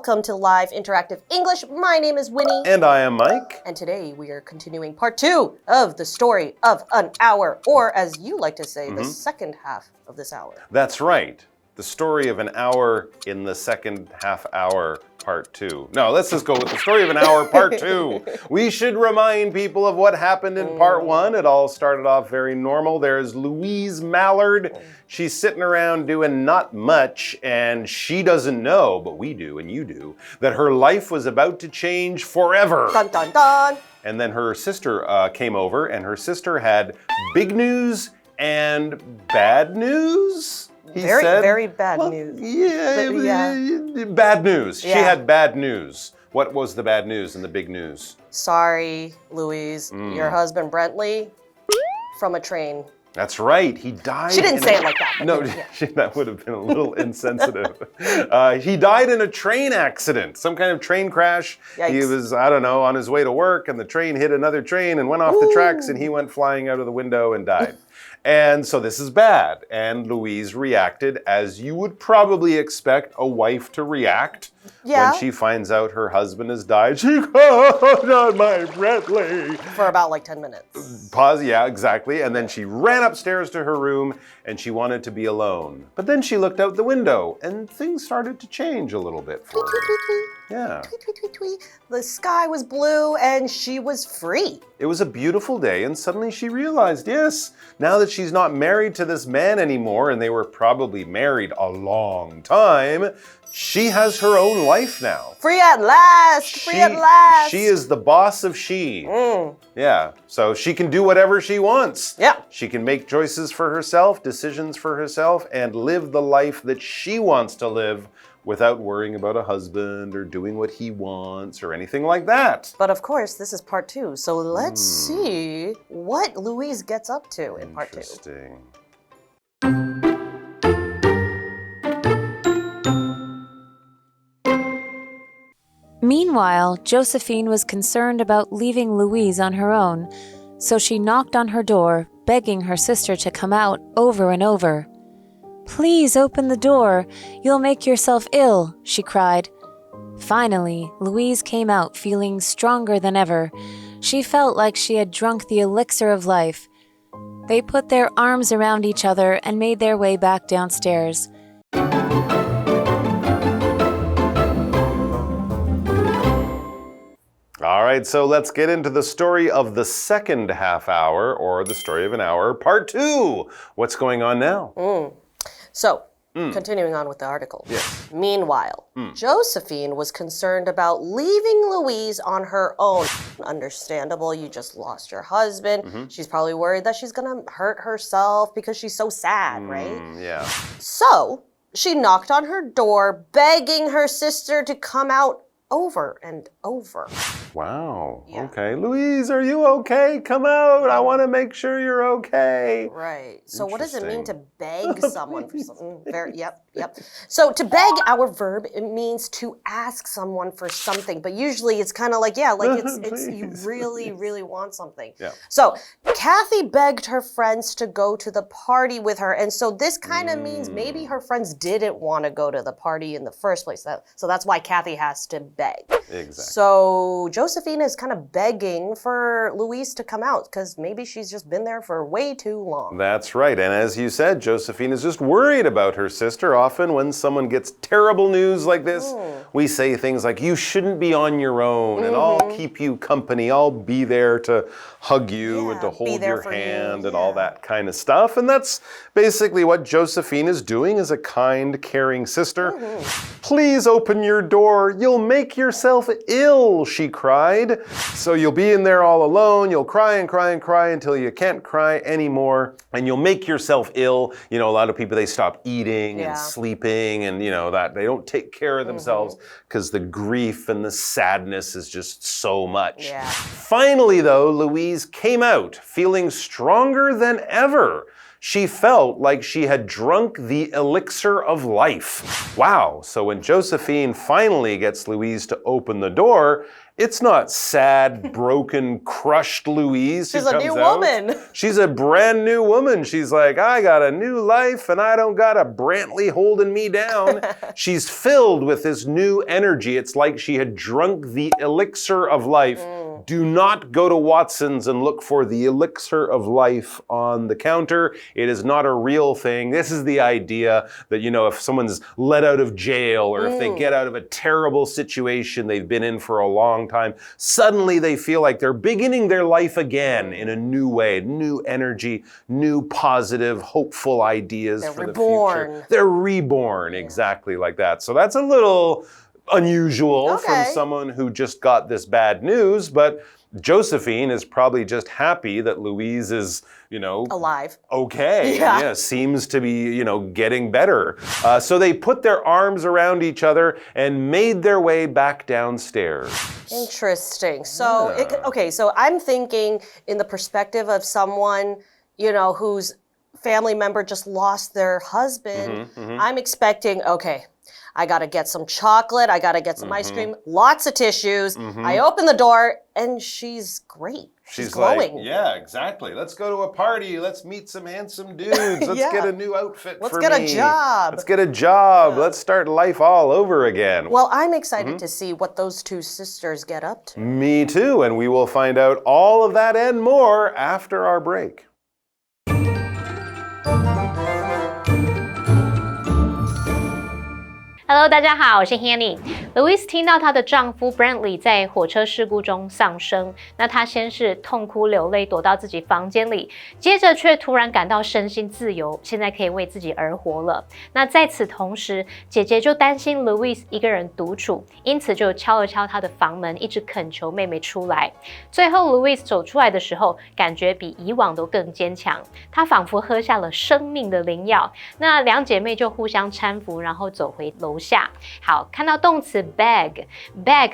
Welcome to Live Interactive English. My name is Winnie. And I am Mike. And today we are continuing part 2 of the story of an hour, or as you like to say, the second half of this hour. That's right. The story of an hour in the second half hour, part 2. No, let's just go with the story of an hour, part 2. We should remind people of what happened in part 1. It all started off very normal. There's Louise Mallard. She's sitting around doing not much, and she doesn't know, but we do and you do, that her life was about to change forever. Dun, dun, dun. And then her sister came over, and her sister had big news and bad news. Very bad news. Yeah, bad news. Yeah. She had bad news. What was the bad news and the big news? Sorry, Louise, your husband Brentley, from a train. That's right. He died. She didn't say it like that. No, that would have been a little insensitive. He died in a train accident, some kind of train crash. Yikes. He was, I don't know, on his way to work, and the train hit another train and went off the tracks, and he went flying out of the window and died. And so this is bad. And Louise reacted as you would probably expect a wife to react when she finds out her husband has died. She called on my Bradley. For about like 10 minutes. Pause, yeah, exactly. And then she ran upstairs to her room and she wanted to be alone. But then she looked out the window and things started to change a little bit for her. Tweet, tweet, tweet. Yeah. Tweet, tweet, tweet, tweet. The sky was blue and she was free. It was a beautiful day, and suddenly she realized, yes, now that she's not married to this man anymore, and they were probably married a long time, she has her own life now. Free at last! Free at last! She is the boss of she. Yeah, so she can do whatever she wants. Yeah. She can make choices for herself, decisions for herself, and live the life that she wants to live without worrying about a husband or doing what he wants or anything like that. But of course, this is part 2, so let's see what Louise gets up to in part 2. Interesting. Meanwhile, Josephine was concerned about leaving Louise on her own, so she knocked on her door, begging her sister to come out over and over. "Please open the door. You'll make yourself ill," she cried. Finally, Louise came out feeling stronger than ever. She felt like she had drunk the elixir of life. They put their arms around each other and made their way back downstairs. All right, so let's get into the story of the second half hour, or the story of an hour, part 2. What's going on now? So, continuing on with the article. Yes. Meanwhile, Josephine was concerned about leaving Louise on her own. Understandable, you just lost your husband. She's probably worried that she's gonna hurt herself because she's so sad, right? Yeah. So, she knocked on her door, begging her sister to come out over and over. Wow. Yeah. Okay. Louise, are you okay? Come out. I want to make sure you're okay. Right. So what does it mean to beg someone for something? Yep. So to beg, our verb, it means to ask someone for something, but usually it's kind of like, it's you really want something. Yeah. So Kathy begged her friends to go to the party with her, and so this kind of means maybe her friends didn't want to go to the party in the first place. So that's why Kathy has to beg. Exactly. So Josephine is kind of begging for Louise to come out because maybe she's just been there for way too long. That's right. And as you said, Josephine is just worried about her sister. Often when someone gets terrible news like this, we say things like, you shouldn't be on your own, and I'll keep you company. I'll be there to hug you and to hold your hand and all that kind of stuff. And that's basically what Josephine is doing as a kind, caring sister. Please open your door. You'll make yourself ill, she cried. So you'll be in there all alone. You'll cry and cry and cry until you can't cry anymore. And you'll make yourself ill. You know, a lot of people, they stop eating and sleeping and, that they don't take care of themselves because the grief and the sadness is just so much. Yeah. Finally, though, Louise came out feeling stronger than ever. She felt like she had drunk the elixir of life. Wow. So when Josephine finally gets Louise to open the door It's not sad, broken, crushed Louise who She's a comes new out. woman. She's a brand new woman. She's like, I got a new life and I don't got a Brantley holding me down. She's filled with this new energy. It's like she had drunk the elixir of life. Do not go to Watson's and look for the elixir of life on the counter. It is not a real thing. This is the idea that, you know, if someone's let out of jail or if they get out of a terrible situation they've been in for a long time, suddenly they feel like they're beginning their life again in a new way, new energy, new positive, hopeful ideas for the future. They're reborn, exactly like that. So that's a little unusual from someone who just got this bad news, but Josephine is probably just happy that Louise is, you know, alive. Okay. Yeah, seems to be, you know, getting better. So they put their arms around each other and made their way back downstairs. Interesting. So, so I'm thinking in the perspective of someone, you know, whose family member just lost their husband. I'm expecting, I got to get some chocolate. I got to get some ice cream, lots of tissues. I open the door and she's great. She's glowing. Like, yeah, exactly. Let's go to a party. Let's meet some handsome dudes. Let's get a new outfit for me. Let's get a job. Let's get a job. Let's start life all over again. Well, I'm excited to see what those two sisters get up to. Me too. And we will find out all of that and more after our break. Hello， 大家好，我是 Hanny。Louise 听到她的丈夫 Brantley 在火车事故中丧生，那她先是痛哭流泪，躲到自己房间里，接着却突然感到身心自由，现在可以为自己而活了。那在此同时，姐姐就担心 Louise 一个人独处，因此就敲了敲她的房门，一直恳求妹妹出来。最后 Louise 走出来的时候，感觉比以往都更坚强，她仿佛喝下了生命的灵药。那两姐妹就互相搀扶，然后走回楼下。好，看到动词 beg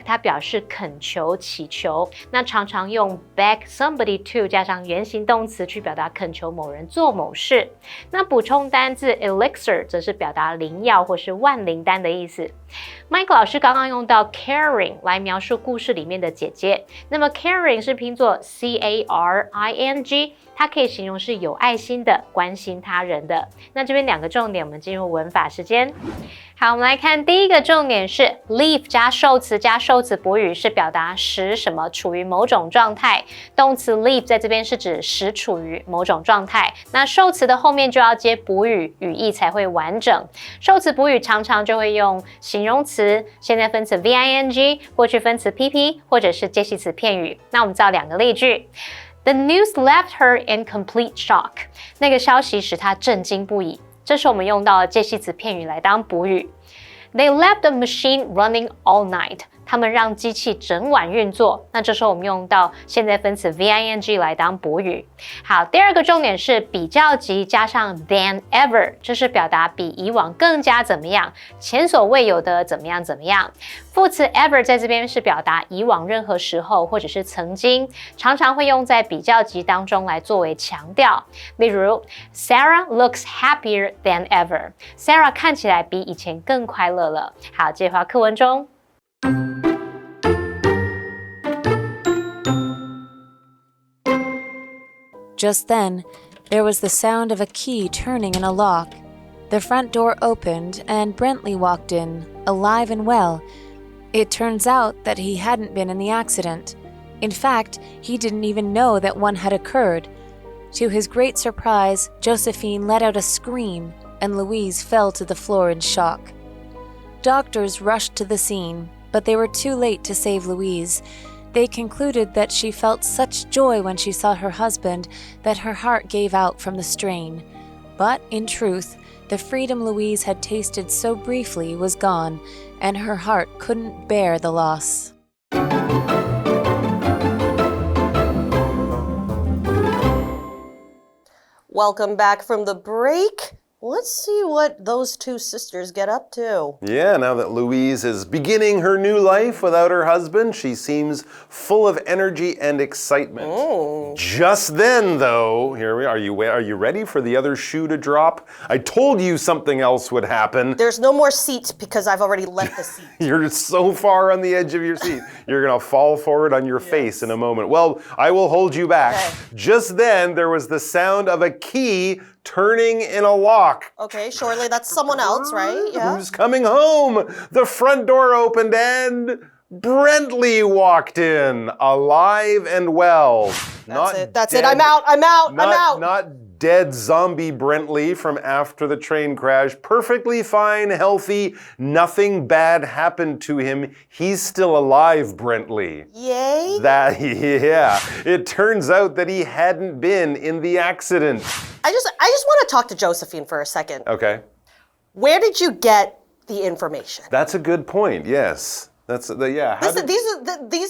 它表示恳求、祈求，那常常用 beg somebody to 加上原形动词去表达恳求某人做某事。那补充单字 elixir 则是表达灵药或是万灵丹的意思。Mike 老师刚刚用到 Karen 来描述故事里面的姐姐，那么 Karen 是拼作 C-A-R-I-N-G， 它可以形容是有爱心的、关心他人的。那这边两个重点，我们进入文法时间。好，我们来看第一个重点是 leave 加受词补语是表达使什么处于某种状态，动词 leave 在这边是指使处于某种状态，那受词的后面就要接补语，语义才会完整。受词补语常常就会用形容词、现在分词 VING、过去分词 PP 或者是介系词片语。那我们造两个例句。The news left her in complete shock. 那个消息使她震惊不已。这时我们用到了介系词片语来当补语。They left the machine running all night. 他们让机器整晚运作。那这时候我们用到现在分词 VING 来当补语。好，第二个重点是比较级加上 than ever， 这是表达比以往更加怎么样，前所未有的怎么样怎么样。副词 ever 在这边是表达以往任何时候或者是曾经，常常会用在比较级当中来作为强调。例如 Sarah looks happier than ever. Sarah 看起来比以前更快乐了。好，接回到课文中。Just then, there was the sound of a key turning in a lock. The front door opened, and Brantley walked in, alive and well. It turns out that he hadn't been in the accident. In fact, he didn't even know that one had occurred. To his great surprise, Josephine let out a scream, and Louise fell to the floor in shock. Doctors rushed to the scene, but they were too late to save Louise. They concluded that she felt such joy when she saw her husband that her heart gave out from the strain. But in truth, the freedom Louise had tasted so briefly was gone, and her heart couldn't bear the loss. Welcome back from the break. Let's see what those two sisters get up to. Yeah, now that Louise is beginning her new life without her husband, she seems full of energy and excitement. Just then, though, here we are. Are you ready for the other shoe to drop? I told you something else would happen. There's no more seats because I've already left the seat. You're so far on the edge of your seat. You're going to fall forward on your face in a moment. Well, I will hold you back. Okay. Just then, there was the sound of a key turning in a lock. Okay, surely that's someone else, right? Yeah. Who's coming home? The front door opened and Brentley walked in, alive and well. That's it. I'm out. I'm out. Not dead zombie Brentley from after the train crash. Perfectly fine, healthy, nothing bad happened to him. He's still alive, Brentley. Yay. Yeah. It turns out that he hadn't been in the accident. I just want to talk to Josephine for a second. Okay. Where did you get the information? That's a good point, yes. These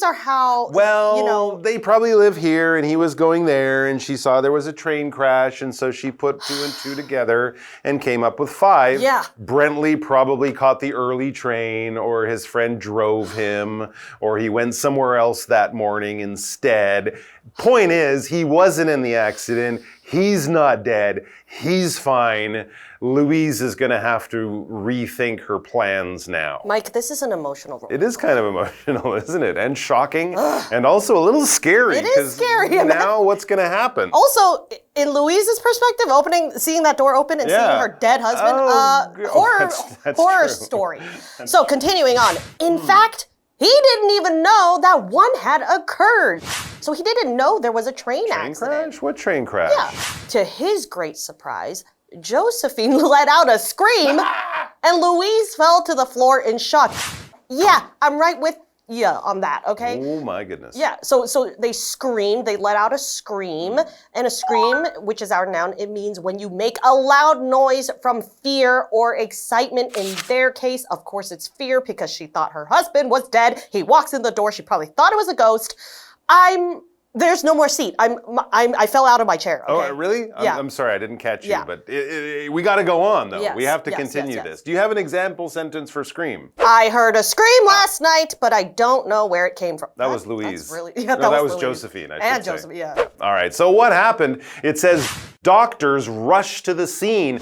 are how, well, they probably live here and he was going there and she saw there was a train crash and so she put 2 and 2 together and came up with 5. Yeah. Brentley probably caught the early train or his friend drove him or he went somewhere else that morning instead. Point is, he wasn't in the accident. He's not dead. He's fine. Louise is going to have to rethink her plans now. Mike, this is an emotional role. It is kind of emotional, isn't it? And shocking, and also a little scary. It is scary. Now what's going to happen? Also, in Louise's perspective, seeing that door open and seeing her dead husband, that's horror true. story. So continuing on, in fact, he didn't even know that one had occurred. So he didn't know there was a train accident. Train crash? What train crash? Yeah. To his great surprise, Josephine let out a scream and Louise fell to the floor in shock. Yeah, I'm right with you on that, okay? Oh my goodness. Yeah, so they screamed, they let out a scream, and a scream, which is our noun, it means when you make a loud noise from fear or excitement. In their case, of course, it's fear because she thought her husband was dead. He walks in the door, she probably thought it was a ghost. There's no more seat. I fell out of my chair. Okay? Oh, really? Yeah. I'm sorry, I didn't catch you, Yeah. but we got to go on, though. Yes, We have to yes, continue yes. this. Do you have an example sentence for scream? I heard a scream last night, but I don't know where it came from. That was Louise. That's really, that was Louise. Josephine, I should And say. Josephine, yeah. All right, so what happened? It says doctors rushed to the scene.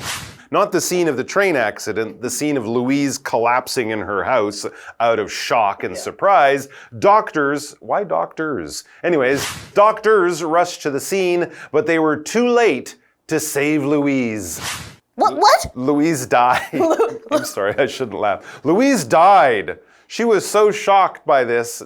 Not the scene of the train accident, the scene of Louise collapsing in her house out of shock and surprise. Doctors, why doctors? Anyways, doctors rushed to the scene, but they were too late to save Louise. What? Louise died. I'm sorry, I shouldn't laugh. Louise died. She was so shocked by this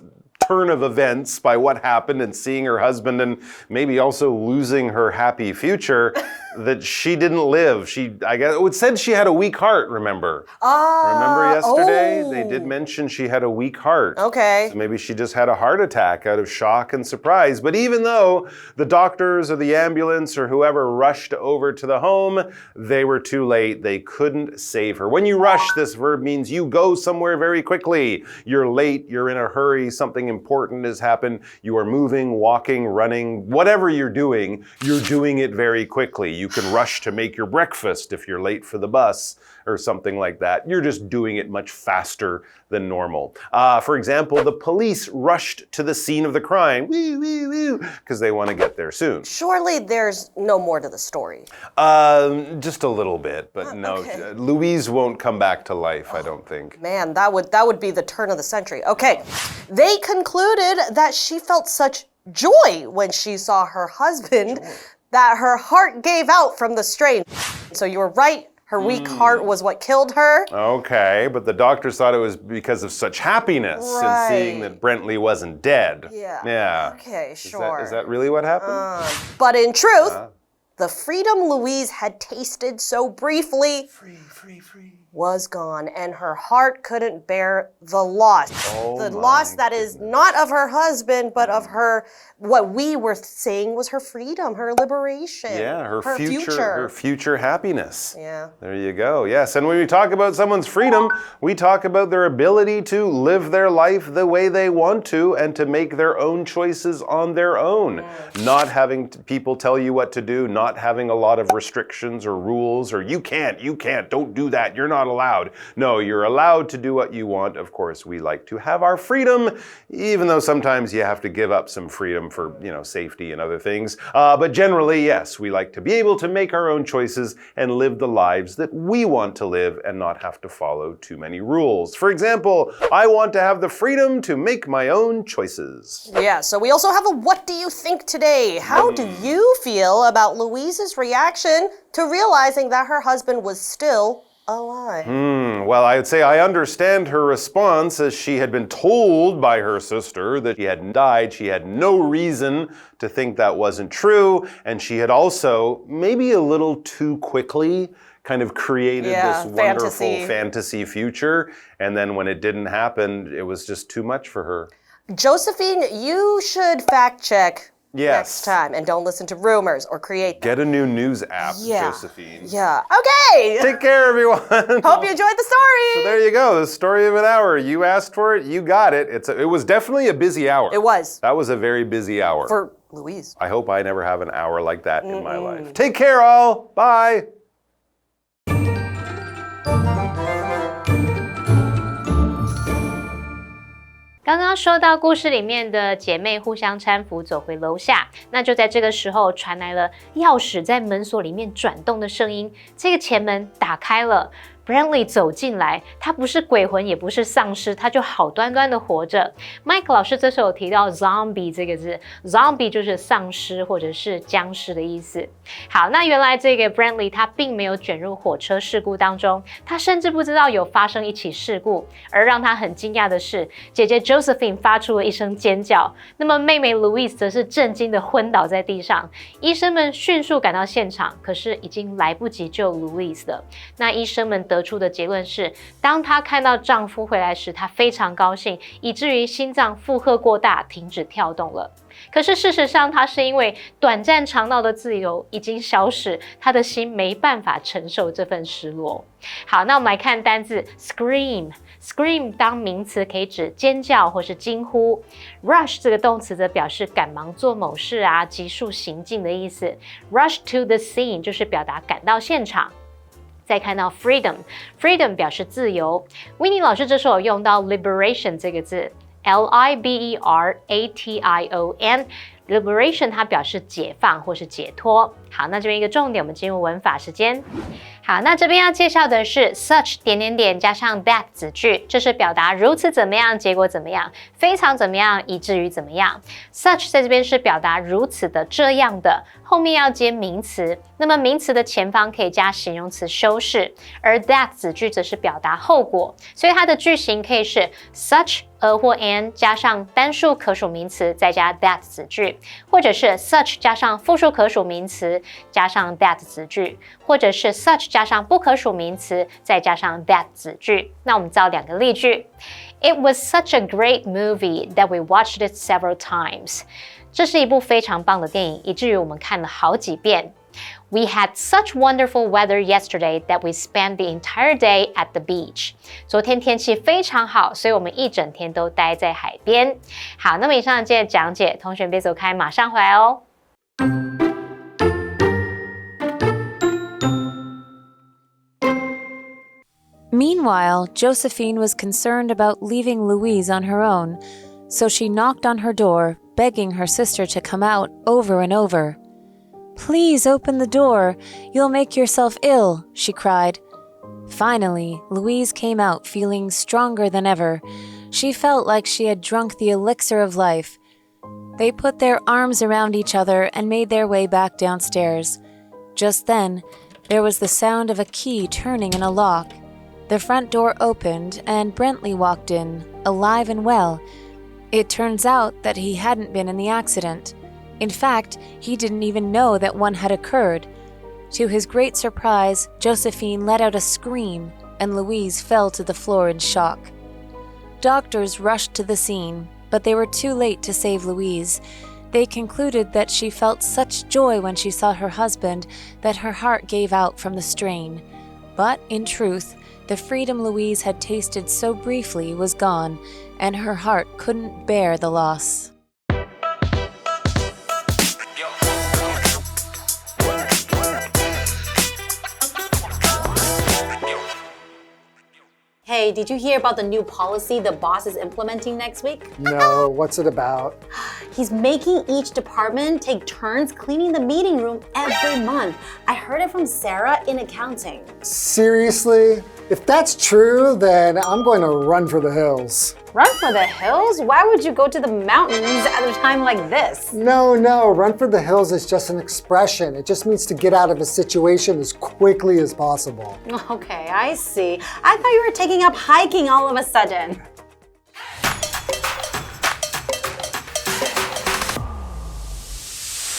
turn of events, by what happened and seeing her husband and maybe also losing her happy future that she didn't live. I guess it said she had a weak heart, remember? Remember yesterday? They did mention she had a weak heart. Okay. So maybe she just had a heart attack out of shock and surprise. But even though the doctors or the ambulance or whoever rushed over to the home, they were too late. They couldn't save her. When you rush, this verb means you go somewhere very quickly. You're late, you're in a hurry, something important has happened. You are moving, walking, running, whatever you're doing it very quickly. You can rush to make your breakfast if you're late for the bus or something like that. You're just doing it much faster than normal. For example, the police rushed to the scene of the crime, because they want to get there soon. Surely there's no more to the story. Just a little bit, but no. Okay. Louise won't come back to life, I don't think. Man, that would be the turn of the century. Okay, they concluded that she felt such joy when she saw her husband that her heart gave out from the strain. So you were right. Her weak heart was what killed her. Okay, but the doctors thought it was because of such happiness in seeing that Brentley wasn't dead. Yeah. Okay, sure. Is that really what happened? But in truth, the freedom Louise had tasted so briefly was gone, and her heart couldn't bear the loss. The loss that is not of her husband, but of her, what we were saying was her freedom, her liberation. Yeah, her future happiness. Yeah. There you go. Yes, and when we talk about someone's freedom, we talk about their ability to live their life the way they want to and to make their own choices on their own. Not having people tell you what to do, not not having a lot of restrictions or rules, or you can't, don't do that, you're not allowed. No, you're allowed to do what you want. Of course, we like to have our freedom, even though sometimes you have to give up some freedom for, safety and other things. But generally, yes, we like to be able to make our own choices and live the lives that we want to live and not have to follow too many rules. For example, I want to have the freedom to make my own choices. Yeah, so we also have a what do you think today? How do you feel about Louise's reaction to realizing that her husband was still alive? Well, I'd say I understand her response, as she had been told by her sister that he hadn't died. She had no reason to think that wasn't true, and she had also, maybe a little too quickly, kind of created this wonderful fantasy future, and then when it didn't happen, it was just too much for her. Josephine, you should fact check next time and don't listen to rumors or create them. Get a new news app, Josephine. Yeah. Okay. Take care, everyone. Hope you enjoyed the story. So there you go, the story of an hour. You asked for it, you got it. It was definitely a busy hour. It was. That was a very busy hour. For Louise. I hope I never have an hour like that in my life. Take care, all. Bye. 刚刚说到故事里面的姐妹互相搀扶走回楼下，那就在这个时候传来了钥匙在门锁里面转动的声音，这个前门打开了。Brantley 走进来，他不是鬼魂，也不是丧尸，他就好端端的活着。Mike 老师这时候有提到 zombie 这个字 ，zombie 就是丧尸或者是僵尸的意思。好，那原来这个 Brantley 他并没有卷入火车事故当中，他甚至不知道有发生一起事故。而让他很惊讶的是，姐姐 Josephine 发出了一声尖叫，那么妹妹 Louise 则是震惊的昏倒在地上。医生们迅速赶到现场，可是已经来不及救 Louise 了。那医生们得出的结论是，当她看到丈夫回来时，她非常高兴，以至于心脏负荷过大，停止跳动了。可是事实上，她是因为短暂尝到的自由已经消逝，她的心没办法承受这份失落。好，那我们来看单字 scream。scream 当名词可以指尖叫或是惊呼。rush 这个动词则表示赶忙做某事啊，急速行进的意思。rush to the scene 就是表达赶到现场。再看到 freedom 表示自由。Winnie 老师这时候有用到 liberation 这个字 liberation 它表示解放或是解脱。好，那这边一个重点，我们进入文法时间。好，那这边要介绍的是 such 加上 that 子句，这是表达如此怎么样，结果怎么样，非常怎么样，以至于怎么样。such 在这边是表达如此的、这样的，后面要接名词，那么名词的前方可以加形容词修饰，而 that 子句则是表达后果，所以它的句型可以是 such a 或 an 加上单数可数名词再加 that 子句，或者是 such 加上复数可数名词加上 that 子句，或者是 such 加上不可数名词再加上 that 子句。那我们造两个例句。It was such a great movie that we watched it several times. 这是一部非常棒的电影，以至于我们看了好几遍。We had such wonderful weather yesterday that we spent the entire day at the beach. 昨天天气非常好，所以我们一整天都待在海边。好，那么以上这些讲解，同学别走开，马上回来哦。Meanwhile, Josephine was concerned about leaving Louise on her own, so she knocked on her door, begging her sister to come out over and over. "Please open the door. You'll make yourself ill," she cried. Finally, Louise came out feeling stronger than ever. She felt like she had drunk the elixir of life. They put their arms around each other and made their way back downstairs. Just then, there was the sound of a key turning in a lock. The front door opened and Brantley walked in, alive and well. It turns out that he hadn't been in the accident. In fact, he didn't even know that one had occurred. To his great surprise, Josephine let out a scream, and Louise fell to the floor in shock. Doctors rushed to the scene, but they were too late to save Louise. They concluded that she felt such joy when she saw her husband that her heart gave out from the strain. But in truth, the freedom Louise had tasted so briefly was gone, and her heart couldn't bear the loss. Hey, did you hear about the new policy the boss is implementing next week? No, what's it about? He's making each department take turns cleaning the meeting room every month. I heard it from Sarah in accounting. Seriously? If that's true, then I'm going to run for the hills. Run for the hills? Why would you go to the mountains at a time like this? No, run for the hills is just an expression. It just means to get out of a situation as quickly as possible. Okay, I see. I thought you were taking up hiking all of a sudden.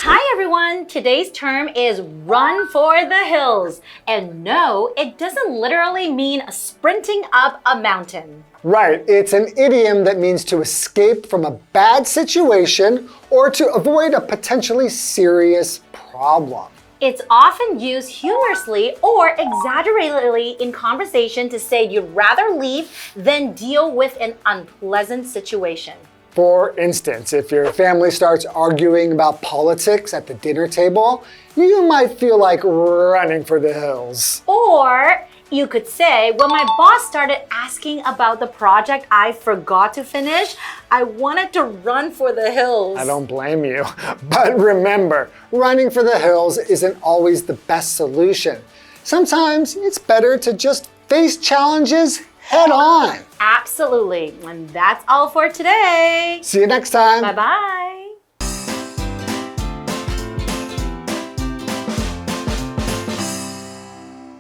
Hi everyone! Today's term is run for the hills. And no, it doesn't literally mean sprinting up a mountain. Right, it's an idiom that means to escape from a bad situation or to avoid a potentially serious problem. It's often used humorously or exaggeratedly in conversation to say you'd rather leave than deal with an unpleasant situation. For instance, if your family starts arguing about politics at the dinner table, you might feel like running for the hills. Or you could say, when my boss started asking about the project I forgot to finish, I wanted to run for the hills. I don't blame you. But remember, running for the hills isn't always the best solution. Sometimes it's better to just face challenges head on. Absolutely. And that's all for today. See you next time. Bye-bye.